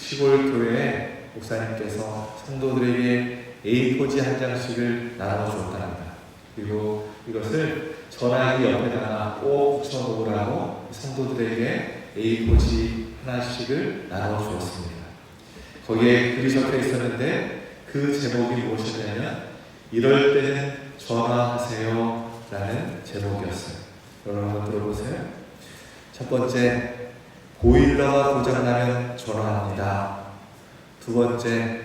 시골 교회에 목사님께서 성도들에게 A4지 한 장씩을 나눠 주었답니다. 그리고 이것을 전화기 옆에다가 꼭 붙여놓으라고 성도들에게 A4지 하나씩을 나눠 주었습니다. 거기에 글이 적혀 있었는데 그 제목이 무엇이냐면 이럴 때는 전화하세요 라는 제목이었어요. 여러분 한번 들어보세요. 첫 번째, 보일러가 고장나면 전화합니다. 두 번째,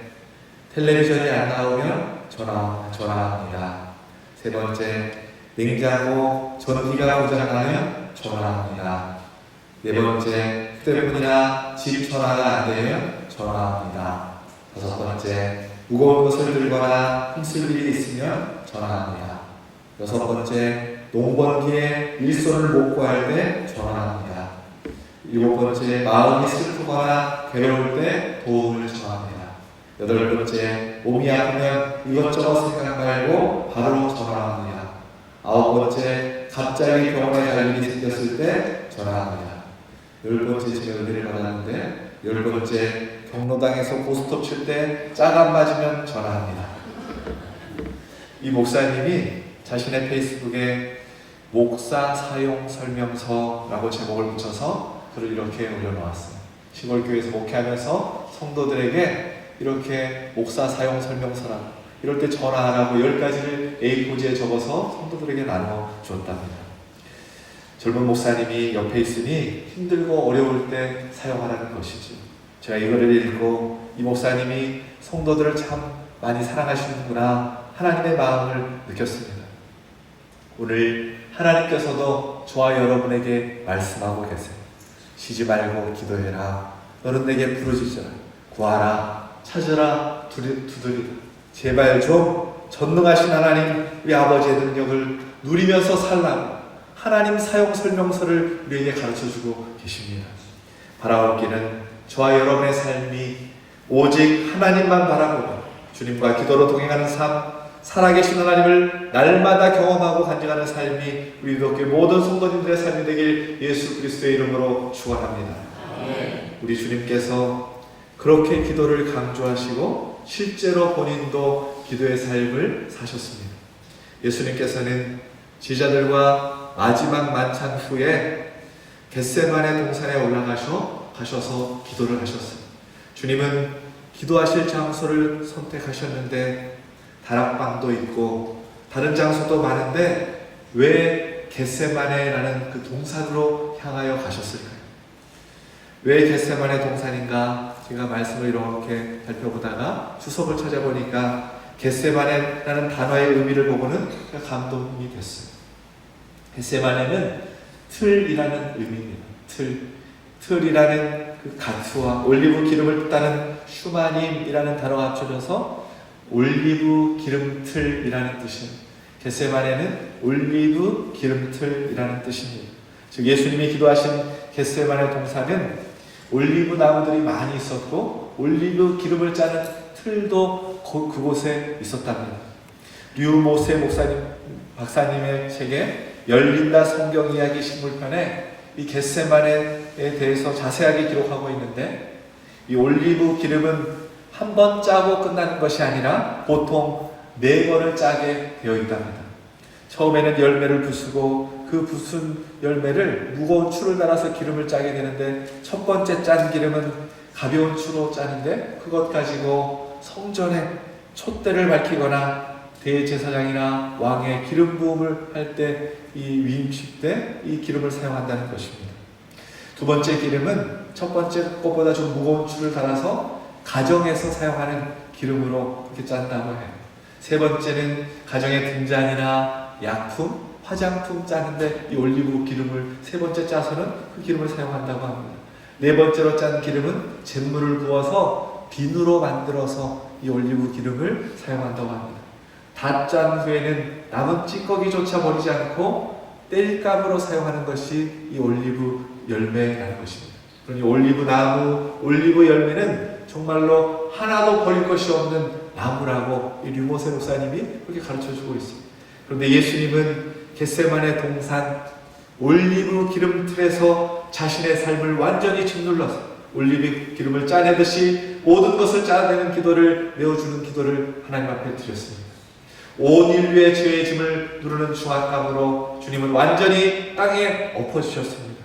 텔레비전이 안 나오면 전화합니다. 세 번째, 냉장고 전기가 고장나면 전화합니다. 네 번째, 휴대폰이나 집 전화가 안 되면 전화합니다. 다섯 번째, 무거운 것을 들거나 힘쓸 일이 있으면 전화합니다. 여섯 번째, 농번기에 일손을 못 구할 때 전화합니다. 일곱 번째, 마음이 슬프거나 괴로울 때 도움을 청합니다. 여덟 번째, 몸이 아프면 이것저것 생각 말고 바로 전화합니다. 아홉 번째, 갑자기 병원에 갈 일이 생겼을 때 전화합니다. 열 번째, 제가 은혜를 받았는데 열 번째, 경로당에서 고스톱 칠 때 짝 안 맞으면 전화합니다. 이 목사님이 자신의 페이스북에 목사 사용 설명서라고 제목을 붙여서 글을 이렇게 올려놓았어요. 시골교회에서 목회하면서 성도들에게 이렇게 목사 사용 설명서라고, 이럴 때 전화하라고 10가지를 A4지에 적어서 성도들에게 나눠 주었답니다. 젊은 목사님이 옆에 있으니 힘들고 어려울 때 사용하라는 것이죠. 제가 이거를 읽고 이 목사님이 성도들을 참 많이 사랑하시는구나 하나님의 마음을 느꼈습니다. 오늘 하나님께서도 저와 여러분에게 말씀하고 계세요. 쉬지 말고 기도해라. 너는 내게 부르짖어라. 구하라. 찾으라. 두드리라. 제발 좀 전능하신 하나님, 우리 아버지의 능력을 누리면서 살라고 하나님 사용 설명서를 우리에게 가르쳐주고 계십니다. 바라옵기는 저와 여러분의 삶이 오직 하나님만 바라보고 주님과 기도로 동행하는 삶, 살아계신 하나님을 날마다 경험하고 간증하는 삶이 우리 교회 모든 성도님들의 삶이 되길 예수 그리스도의 이름으로 축원합니다. 우리 주님께서 그렇게 기도를 강조하시고 실제로 본인도 기도의 삶을 사셨습니다. 예수님께서는 제자들과 마지막 만찬 후에 겟세마네 동산에 올라가셔서 기도를 하셨어요. 주님은 기도하실 장소를 선택하셨는데 다락방도 있고 다른 장소도 많은데 왜 겟세마네라는 그 동산으로 향하여 가셨을까요? 왜 겟세마네 동산인가? 제가 말씀을 이렇게 살펴보다가 주석을 찾아보니까 겟세마네라는 단어의 의미를 보고는 감동이 됐어요. 겟세마네는 틀이라는 의미입니다. 틀이라는 그 가투와 올리브 기름을 뜻하는 슈마님이라는 단어가 합쳐져서 올리브 기름틀이라는 뜻입니다. 겟세마네는 올리브 기름틀이라는 뜻입니다. 즉 예수님이 기도하신 겟세마네 동산은 올리브 나무들이 많이 있었고 올리브 기름을 짜는 틀도 그곳에 있었답니다. 류모세 박사님의 책에 열린다 성경 이야기 식물편에 이 겟세마네에 대해서 자세하게 기록하고 있는데 이 올리브 기름은 한 번 짜고 끝나는 것이 아니라 보통 4번을 짜게 되어 있답니다. 처음에는 열매를 부수고 그 부순 열매를 무거운 추를 달아서 기름을 짜게 되는데 첫 번째 짠 기름은 가벼운 추로 짜는데 그것 가지고 성전에 촛대를 밝히거나 대제사장이나 왕의 기름 부음을 할 때 이 위임식 때 이 기름을 사용한다는 것입니다. 두 번째 기름은 첫 번째 것보다 좀 무거운 추를 달아서 가정에서 사용하는 기름으로 이렇게 짠다고 해요. 세 번째는 가정의 등잔이나 약품, 화장품 짜는데 이 올리브 기름을 세 번째 짜서는 그 기름을 사용한다고 합니다. 네 번째로 짠 기름은 잿물을 부어서 비누로 만들어서 이 올리브 기름을 사용한다고 합니다. 다 짠 후에는 남은 찌꺼기조차 버리지 않고 땔감으로 사용하는 것이 이 올리브 열매라는 것입니다. 그러니 올리브 나무, 올리브 열매는 정말로 하나도 버릴 것이 없는 나무라고 이 류모세 목사님이 그렇게 가르쳐주고 있습니다. 그런데 예수님은 겟세마네 동산 올리브 기름 틀에서 자신의 삶을 완전히 짓눌러서 올리브 기름을 짜내듯이 모든 것을 짜내는 기도를 내어주는 기도를 하나님 앞에 드렸습니다. 온 인류의 죄의 짐을 누르는 중압감으로 주님은 완전히 땅에 엎어지셨습니다.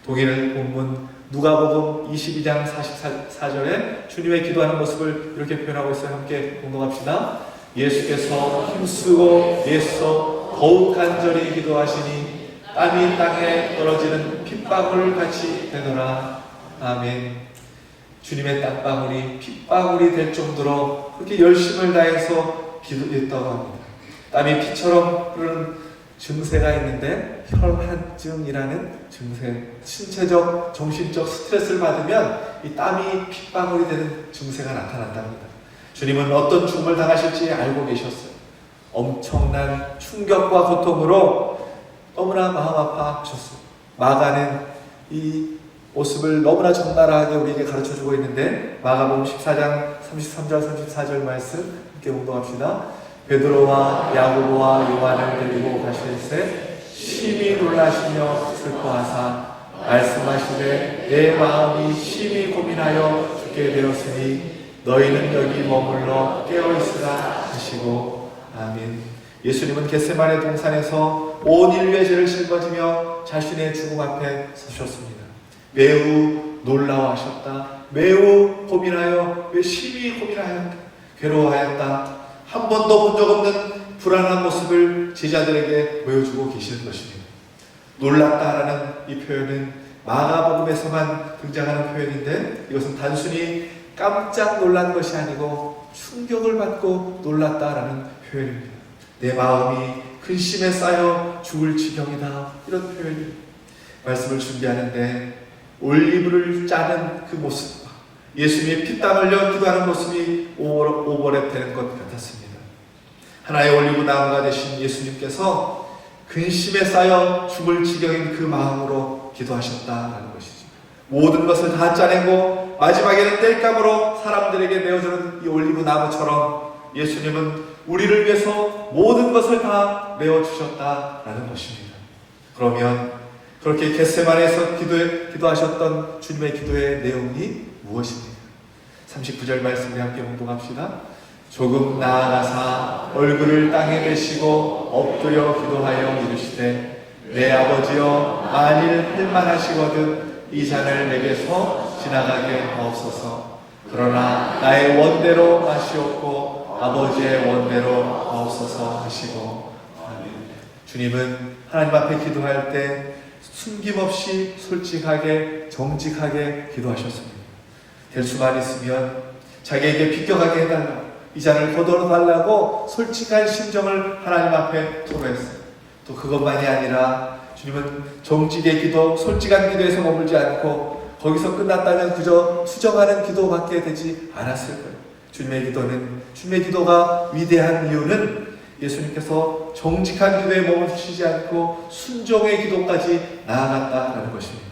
동일 본문 누가복음 22장 44절에 주님의 기도하는 모습을 이렇게 표현하고 있어요. 함께 공동합시다. 예수께서 힘쓰고 애써 더욱 간절히 기도하시니 땀이 땅에 떨어지는 핏방울 같이 되더라. 아멘. 주님의 땀방울이 핏방울이 될 정도로 그렇게 열심을 다해서 기도했다고 합니다. 땀이 피처럼 흐르는 증세가 있는데 혈한증이라는 증세, 신체적, 정신적 스트레스를 받으면 이 땀이 핏방울이 되는 증세가 나타난답니다. 주님은 어떤 죽음을 당하실지 알고 계셨어요. 엄청난 충격과 고통으로 너무나 마음 아파하셨어요. 마가는 이 모습을 너무나 적나라하게 우리에게 가르쳐주고 있는데 마가복음 14장 33절 34절 말씀 함께 공동합시다. 베드로와 야고보와 요한을 데리고 가실새 심히 놀라시며 슬퍼하사 말씀하시되 내 마음이 심히 고민하여 죽게 되었으니 너희는 여기 머물러 깨어있으라 하시고. 아멘. 예수님은 겟세마네 동산에서 온 인류의 죄를 짊어지며 자신의 죽음 앞에 서셨습니다. 매우 놀라워하셨다. 매우 고민하여 심히 고민하였다. 괴로워하였다. 한 번도 본 적 없는 불안한 모습을 제자들에게 보여주고 계시는 것입니다. 놀랐다라는 이 표현은 마가복음에서만 등장하는 표현인데 이것은 단순히 깜짝 놀란 것이 아니고 충격을 받고 놀랐다라는 표현입니다. 내 마음이 근심에 쌓여 죽을 지경이다. 이런 표현입니다. 말씀을 준비하는데 올리브를 짜는 그 모습과 예수님의 피땀 흘려 기도하는 모습이 오버랩되는 것 같았습니다. 하나의 올리브 나무가 되신 예수님께서 근심에 쌓여 죽을 지경인 그 마음으로 기도하셨다라는 것이죠. 모든 것을 다 짜내고 마지막에는 땔감으로 사람들에게 내어주는 이 올리브 나무처럼 예수님은 우리를 위해서 모든 것을 다 내어주셨다라는 것입니다. 그러면 그렇게 겟세마네에서 기도하셨던 주님의 기도의 내용이 무엇입니까? 39절 말씀에 함께 공동합시다. 조금 나아가사 얼굴을 땅에 대시고 엎드려 기도하여 이르시되 내 아버지여 만일 할만하시거든 이 잔을 내게서 지나가게 하옵소서. 그러나 나의 원대로 마시옵고 아버지의 원대로 하옵소서 하시고. 아멘. 주님은 하나님 앞에 기도할 때 숨김없이 솔직하게 정직하게 기도하셨습니다. 될 수만 있으면 자기에게 비껴가게 해달라고, 이 잔을 거둬달라고 솔직한 심정을 하나님 앞에 토로했어요. 또 그것만이 아니라 주님은 정직의 기도, 솔직한 기도에서 머물지 않고 거기서 끝났다면 그저 수정하는 기도밖에 되지 않았을 거예요. 주님의 기도가 위대한 이유는 예수님께서 정직한 기도에 머무르시지 않고 순종의 기도까지 나아갔다라는 것입니다.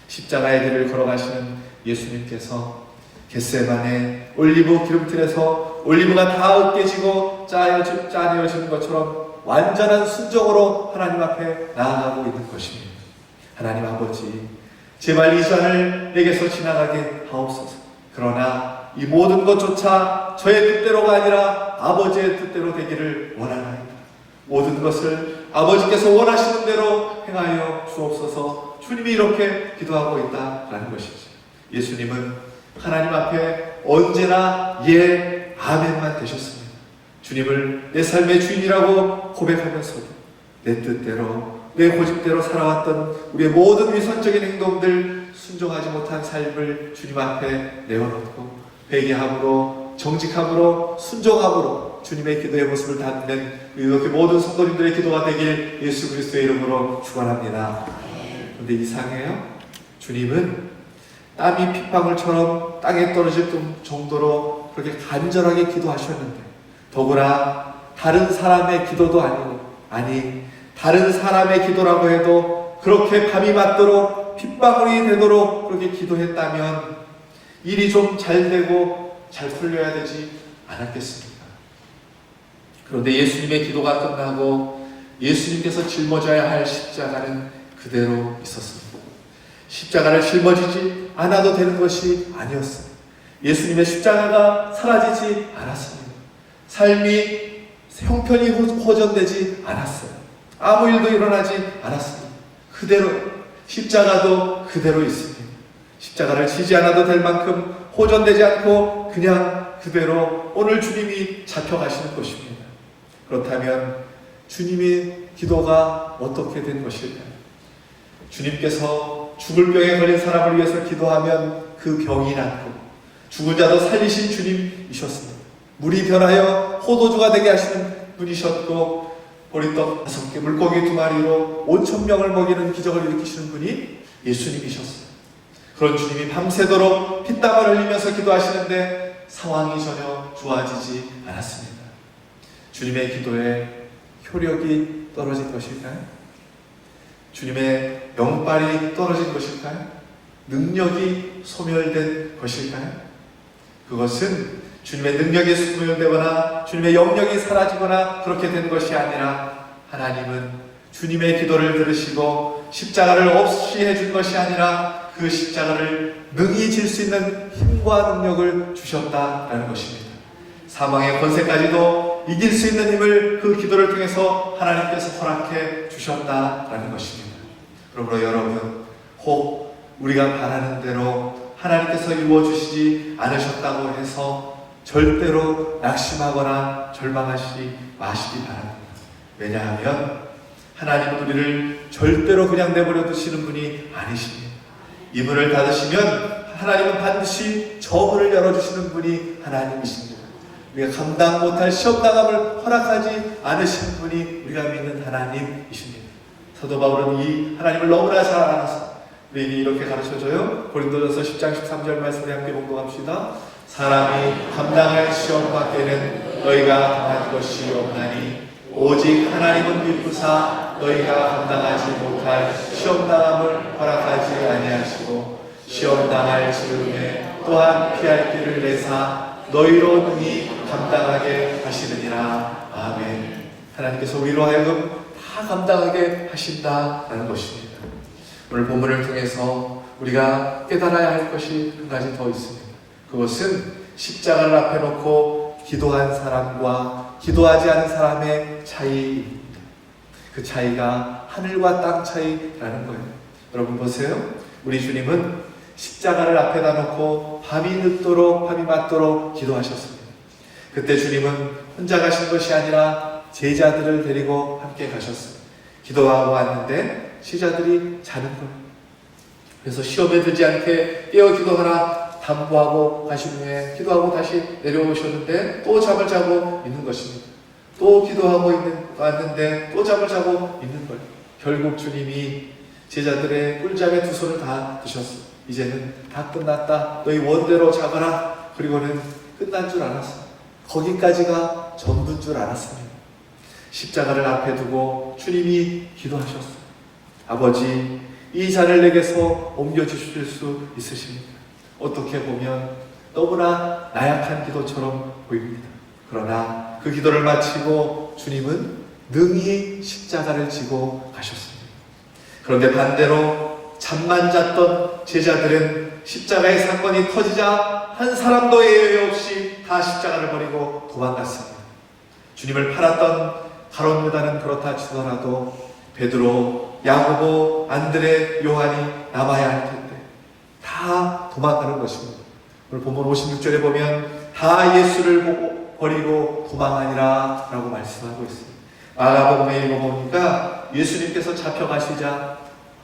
십자가의 길을 걸어가시는 예수님께서 겟세마네 올리브 기름틀에서 올리브가 다 으깨지고 짜내어지는 것처럼 완전한 순종으로 하나님 앞에 나아가고 있는 것입니다. 하나님 아버지, 제발 이 잔을 내게서 지나가게 하옵소서. 그러나 이 모든 것조차 저의 뜻대로가 아니라 아버지의 뜻대로 되기를 원하나이다. 모든 것을 아버지께서 원하시는 대로 행하여 주옵소서. 주님이 이렇게 기도하고 있다라는 것이죠. 예수님은 하나님 앞에 언제나 예, 아멘만 되셨습니다. 주님을 내 삶의 주인이라고 고백하면서도 내 뜻대로, 내 고집대로 살아왔던 우리의 모든 위선적인 행동들, 순종하지 못한 삶을 주님 앞에 내어놓고 회개함으로, 정직함으로, 순종함으로 주님의 기도의 모습을 담는 이렇게 모든 성도님들의 기도가 되길 예수 그리스도의 이름으로 축원합니다. 그런데 이상해요. 주님은 땀이 핏방울처럼 땅에 떨어질 정도로 그렇게 간절하게 기도하셨는데, 더구나 다른 사람의 기도도 아니고, 다른 사람의 기도라고 해도 그렇게 밤이 맞도록 핏방울이 되도록 그렇게 기도했다면 일이 좀 잘 되고 잘 풀려야 되지 않았겠습니까? 그런데 예수님의 기도가 끝나고 예수님께서 짊어져야 할 십자가는 그대로 있었습니다. 십자가를 짊어지지 않아도 되는 것이 아니었어요. 예수님의 십자가가 사라지지 않았습니다. 삶이 형편이 호전되지 않았어요. 아무 일도 일어나지 않았습니다. 그대로 십자가도 그대로 있습니다. 십자가를 지지 않아도 될 만큼 호전되지 않고 그냥 그대로 오늘 주님이 잡혀가시는 것입니다. 그렇다면 주님의 기도가 어떻게 된 것일까요? 주님께서 죽을 병에 걸린 사람을 위해서 기도하면 그 병이 낫고 죽은 자도 살리신 주님이셨습니다. 물이 변하여 포도주가 되게 하시는 분이셨고 보리떡 5개 물고기 2마리로 5,000명을 먹이는 기적을 일으키시는 분이 예수님이셨어요. 그런 주님이 밤새도록 피땀을 흘리면서 기도하시는데 상황이 전혀 좋아지지 않았습니다. 주님의 기도에 효력이 떨어진 것일까요? 주님의 영빨이 떨어진 것일까요? 능력이 소멸된 것일까요? 그것은 주님의 능력이 소멸되거나 주님의 영역이 사라지거나 그렇게 된 것이 아니라 하나님은 주님의 기도를 들으시고 십자가를 없이 해준 것이 아니라 그 십자가를 능히 질 수 있는 힘과 능력을 주셨다라는 것입니다. 사망의 권세까지도 이길 수 있는 힘을 그 기도를 통해서 하나님께서 허락해 주셨다라는 것입니다. 그러므로 여러분, 혹 우리가 바라는 대로 하나님께서 이루어주시지 않으셨다고 해서 절대로 낙심하거나 절망하시지 마시기 바랍니다. 왜냐하면 하나님은 우리를 절대로 그냥 내버려 두시는 분이 아니십니다. 이 문을 닫으시면 하나님은 반드시 저 문을 열어주시는 분이 하나님이십니다. 우리가 감당 못할 시험당함을 허락하지 않으시는 분이 우리가 믿는 하나님이십니다. 사도 바울은 이 하나님을 너무나 잘 알아서 우리에게 이렇게 가르쳐줘요. 고린도전서 10장 13절 말씀에 함께 봉독합시다. 사람이 감당할 시험 밖에는 너희가 당할 것이 없나니 오직 하나님은 미쁘사 너희가 감당하지 못할 시험당함을 허락하지 아니하시고 시험당할 즈음에 또한 피할 길을 내사 너희로 능히 감당하게 하시느니라. 아멘. 하나님께서 우리로 하여금 다 감당하게 하신다라는 것입니다. 오늘 본문을 통해서 우리가 깨달아야 할 것이 한 가지 더 있습니다. 그것은 십자가를 앞에 놓고 기도한 사람과 기도하지 않은 사람의 차이입니다. 그 차이가 하늘과 땅 차이라는 거예요. 여러분 보세요. 우리 주님은 십자가를 앞에다 놓고 밤이 늦도록 밤이 맞도록 기도하셨습니다. 그때 주님은 혼자 가신 것이 아니라 제자들을 데리고 함께 가셨습니다. 기도하고 왔는데 제자들이 자는 거예요. 그래서 시험에 들지 않게 깨어 기도하라 담보하고 가신 후에 기도하고 다시 내려오셨는데 또 잠을 자고 있는 것입니다. 또 기도하고 왔는데 또 잠을 자고 있는 거예요. 결국 주님이 제자들의 꿀잠에 두 손을 다 드셨어요. 이제는 다 끝났다. 너희 원대로 자거라. 그리고는 끝난 줄 알았어요. 거기까지가 전부인 줄 알았습니다. 십자가를 앞에 두고 주님이 기도하셨어요. 아버지, 이 잔을 내게서 옮겨주실 수 있으십니까? 어떻게 보면 너무나 나약한 기도처럼 보입니다. 그러나 그 기도를 마치고 주님은 능히 십자가를 지고 가셨습니다. 그런데 반대로 잠만 잤던 제자들은 십자가의 사건이 터지자 한 사람도 예외 없이 다 십자가를 버리고 도망갔습니다. 주님을 팔았던 가룟 유다는 그렇다 치더라도 베드로, 야고보, 안드레, 요한이 남아야 할 텐데 다 도망가는 것입니다. 오늘 본문 56절에 보면 다 예수를 버리고 도망하니라 라고 말씀하고 있습니다. 마가복음에 읽어보니까 예수님께서 잡혀가시자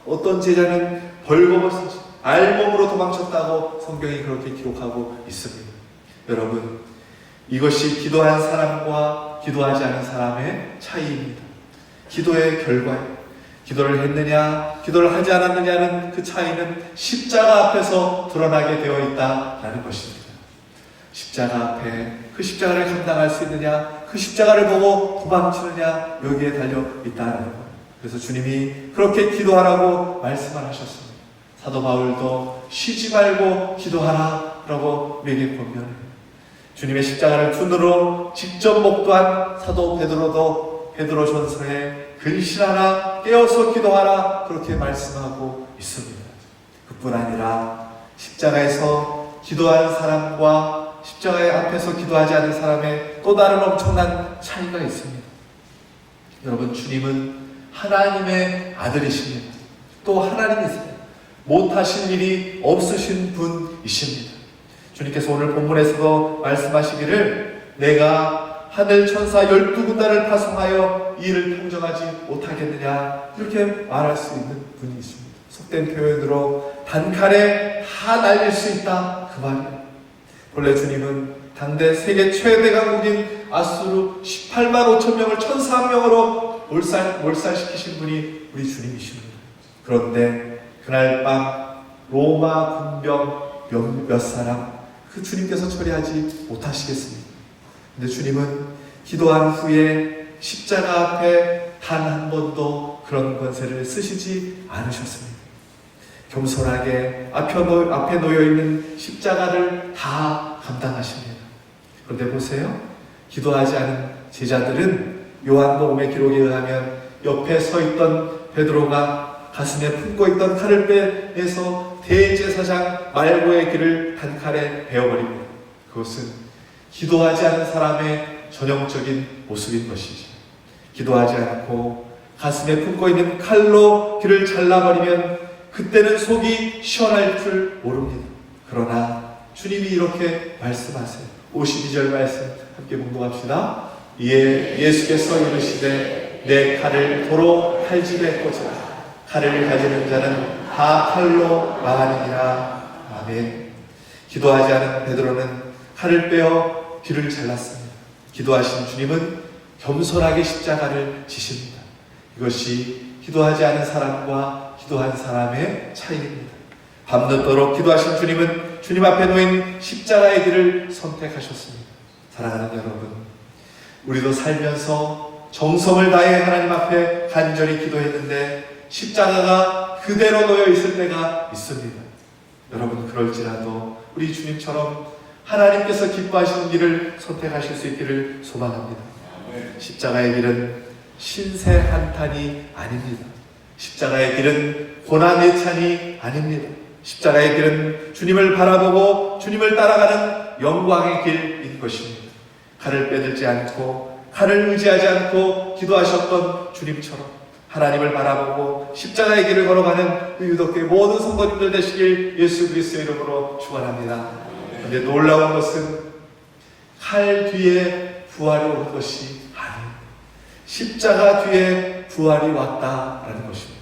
어떤 제자는 벌거벗은 알몸으로 도망쳤다고 성경이 그렇게 기록하고 있습니다. 여러분, 이것이 기도한 사람과 기도하지 않은 사람의 차이입니다. 기도의 결과예요. 기도를 했느냐, 기도를 하지 않았느냐는 그 차이는 십자가 앞에서 드러나게 되어 있다라는 것입니다. 십자가 앞에 그 십자가를 감당할 수 있느냐, 그 십자가를 보고 도망치느냐, 여기에 달려 있다는 거예요. 그래서 주님이 그렇게 기도하라고 말씀을 하셨습니다. 사도 바울도 쉬지 말고 기도하라 라고 우리에게 권면해요. 주님의 십자가를 두 눈으로 직접 목도한 사도 베드로도 베드로전서에 근신하라, 깨어서 기도하라 그렇게 말씀하고 있습니다. 그뿐 아니라 십자가에서 기도하는 사람과 십자가의 앞에서 기도하지 않는 사람의 또 다른 엄청난 차이가 있습니다. 여러분, 주님은 하나님의 아들이십니다. 또 하나님이세요. 못하신 일이 없으신 분이십니다. 주님께서 오늘 본문에서도 말씀하시기를 내가 하늘 천사 12군단을 파송하여 이 일을 평정하지 못하겠느냐, 이렇게 말할 수 있는 분이 있습니다. 속된 표현으로 단칼에 다 날릴 수 있다, 그 말이에요. 본래 주님은 당대 세계 최대 강국인 아수르 18만 5천 명을 1,400명으로 몰살시키신 분이 우리 주님이십니다. 그런데 그날 밤 로마 군병 몇 사람, 그 주님께서 처리하지 못하시겠습니다. 근데 주님은 기도한 후에 십자가 앞에 단 한 번도 그런 권세를 쓰시지 않으셨습니다. 겸손하게 앞에 놓여있는 십자가를 다 감당하십니다. 그런데 보세요. 기도하지 않은 제자들은 요한복음의 기록에 의하면 옆에 서 있던 베드로가 가슴에 품고 있던 칼을 빼내서 대제사장 말고의 길을 단칼에 베어버립니다. 그것은 기도하지 않은 사람의 전형적인 모습인 것이죠. 기도하지 않고 가슴에 품고 있는 칼로 귀를 잘라버리면 그때는 속이 시원할 줄 모릅니다. 그러나 주님이 이렇게 말씀하세요. 52절 말씀 함께 봉독합시다. 이에 예수께서 이르시되 내 칼을 도로 칼집에 꽂으라. 칼을 가지는 자는 다 칼로 망하느니라. 아멘. 기도하지 않은 베드로는 칼을 빼어 귀를 잘랐습니다. 기도하신 주님은 겸손하게 십자가를 지십니다. 이것이 기도하지 않은 사람과 기도한 사람의 차이입니다. 밤늦도록 기도하신 주님은 주님 앞에 놓인 십자가의 길을 선택하셨습니다. 사랑하는 여러분, 우리도 살면서 정성을 다해 하나님 앞에 간절히 기도했는데 십자가가 그대로 놓여 있을 때가 있습니다. 여러분, 그럴지라도 우리 주님처럼 하나님께서 기뻐하시는 길을 선택하실 수 있기를 소망합니다. 십자가의 길은 신세 한탄이 아닙니다. 십자가의 길은 고난 예찬이 아닙니다. 십자가의 길은 주님을 바라보고 주님을 따라가는 영광의 길인 것입니다. 칼을 빼들지 않고 칼을 의지하지 않고 기도하셨던 주님처럼 하나님을 바라보고 십자가의 길을 걸어가는 유독교회 모든 성도님들 되시길 예수 그리스도의 이름으로 축원합니다. 그런데 놀라운 것은 칼 뒤에 부활이 온 것이 아니에요. 십자가 뒤에 부활이 왔다라는 것입니다.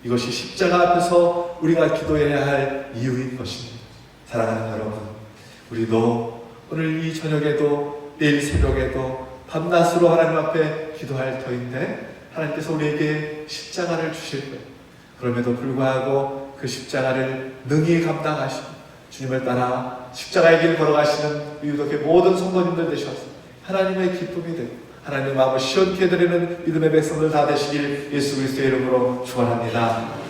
이것이 십자가 앞에서 우리가 기도해야 할 이유인 것입니다. 사랑하는 여러분, 우리도 오늘 이 저녁에도 내일 새벽에도 밤낮으로 하나님 앞에 기도할 터인데 하나님께서 우리에게 십자가를 주실 거예요. 그럼에도 불구하고 그 십자가를 능히 감당하시고 주님을 따라 십자가의 길을 걸어가시는 유독의 모든 성도님들 되셔서 하나님의 기쁨이 되고 하나님의 마음을 시원케 해드리는 믿음의 백성들 다 되시길 예수 그리스도의 이름으로 축원합니다.